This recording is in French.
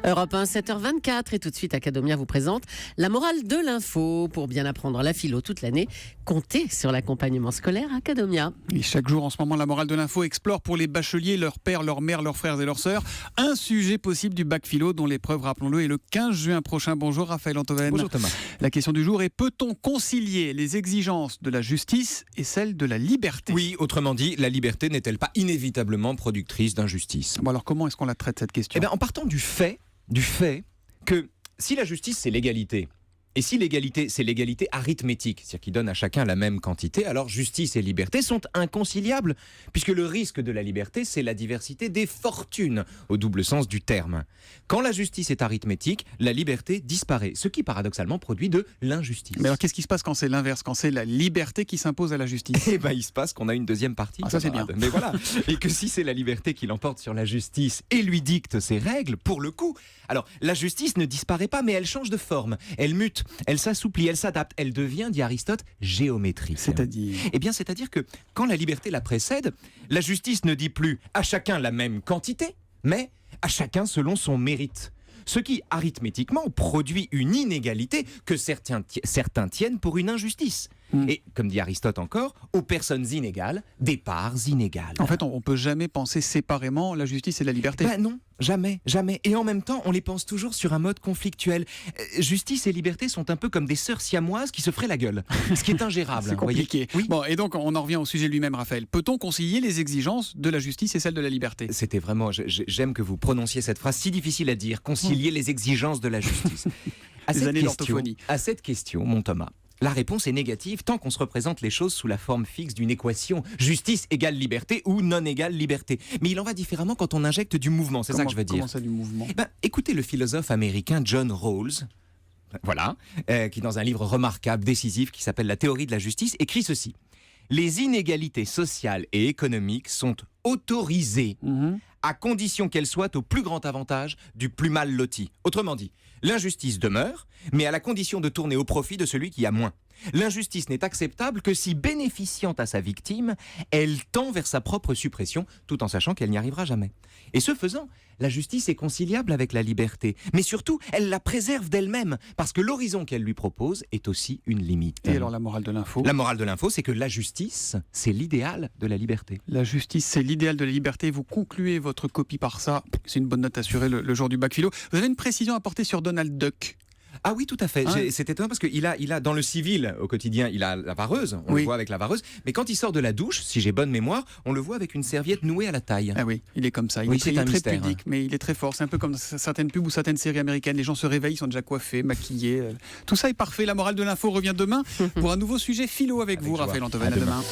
Europe 1, 7h24 et tout de suite Academia vous présente la morale de l'info. Pour bien apprendre la philo toute l'année, comptez sur l'accompagnement scolaire Academia. Et chaque jour en ce moment, la morale de l'info explore pour les bacheliers, leurs pères, leurs mères, leurs frères et leurs sœurs un sujet possible du bac philo dont l'épreuve, rappelons-le, est le 15 juin prochain. Bonjour Raphaël Antoven. Bonjour Thomas. La question du jour est: peut-on concilier les exigences de la justice et celles de la liberté? Oui, autrement dit, la liberté n'est-elle pas inévitablement productrice d'injustice? Bon, alors comment est-ce qu'on la traite cette question? Eh bien, en partant du fait que si la justice c'est l'égalité, et si l'égalité c'est l'égalité arithmétique, c'est-à-dire qui donne à chacun la même quantité, alors justice et liberté sont inconciliables, puisque le risque de la liberté c'est la diversité des fortunes, au double sens du terme. Quand la justice est arithmétique, la liberté disparaît, ce qui paradoxalement produit de l'injustice. Mais alors qu'est-ce qui se passe quand c'est l'inverse, quand c'est la liberté qui s'impose à la justice? Eh bien, il se passe qu'on a une deuxième partie. Ah, ça c'est bien. Mais voilà. Et que si c'est la liberté qui l'emporte sur la justice et lui dicte ses règles, pour le coup, alors la justice ne disparaît pas, mais elle change de forme, elle mute, elle s'assouplit, elle s'adapte, elle devient, dit Aristote, géométrique. C'est-à-dire? Eh bien, c'est-à-dire que quand la liberté la précède, la justice ne dit plus à chacun la même quantité, mais à chacun selon son mérite. Ce qui, arithmétiquement, produit une inégalité que certains tiennent pour une injustice. Et, comme dit Aristote encore, aux personnes inégales, des parts inégales. En fait, on ne peut jamais penser séparément la justice et la liberté. Ben non, jamais, jamais. Et en même temps, on les pense toujours sur un mode conflictuel. Justice et liberté sont un peu comme des sœurs siamoises qui se feraient la gueule, ce qui est ingérable. C'est compliqué. Oui. Bon, et donc, on en revient au sujet lui-même, Raphaël. Peut-on concilier les exigences de la justice et celles de la liberté? C'était vraiment, j'aime que vous prononciez cette phrase si difficile à dire, concilier les exigences de la justice. Des années d'orthophonie. À cette question, mon Thomas, la réponse est négative tant qu'on se représente les choses sous la forme fixe d'une équation. Justice égale liberté ou non égale liberté. Mais il en va différemment quand on injecte du mouvement, c'est ça que je veux dire. Comment ça, du mouvement? Écoutez le philosophe américain John Rawls, voilà, qui dans un livre remarquable, décisif, qui s'appelle La théorie de la justice, écrit ceci. Les inégalités sociales et économiques sont autorisées à condition qu'elles soient au plus grand avantage du plus mal loti. Autrement dit, l'injustice demeure, mais à la condition de tourner au profit de celui qui a moins. L'injustice n'est acceptable que si, bénéficiant à sa victime, elle tend vers sa propre suppression, tout en sachant qu'elle n'y arrivera jamais. Et ce faisant, la justice est conciliable avec la liberté, mais surtout, elle la préserve d'elle-même, parce que l'horizon qu'elle lui propose est aussi une limite. Et alors la morale de l'info? La morale de l'info, c'est que la justice, c'est l'idéal de la liberté. La justice, c'est l'idéal de la liberté. Vous concluez votre copie par ça. C'est une bonne note assurée le jour du bac philo. Vous avez une précision à apporter sur Donald Duck? Ah oui, tout à fait. C'est étonnant parce qu'il a dans le civil, au quotidien, il a la vareuse, on le voit avec la vareuse, mais quand il sort de la douche, si j'ai bonne mémoire, on le voit avec une serviette nouée à la taille. Ah oui, il est comme ça. Il est très pudique, mais il est très fort. C'est un peu comme certaines pubs ou certaines séries américaines. Les gens se réveillent, ils sont déjà coiffés, maquillés. Tout ça est parfait. La morale de l'info revient demain pour un nouveau sujet philo avec vous, joie. Raphaël Antoven. À demain.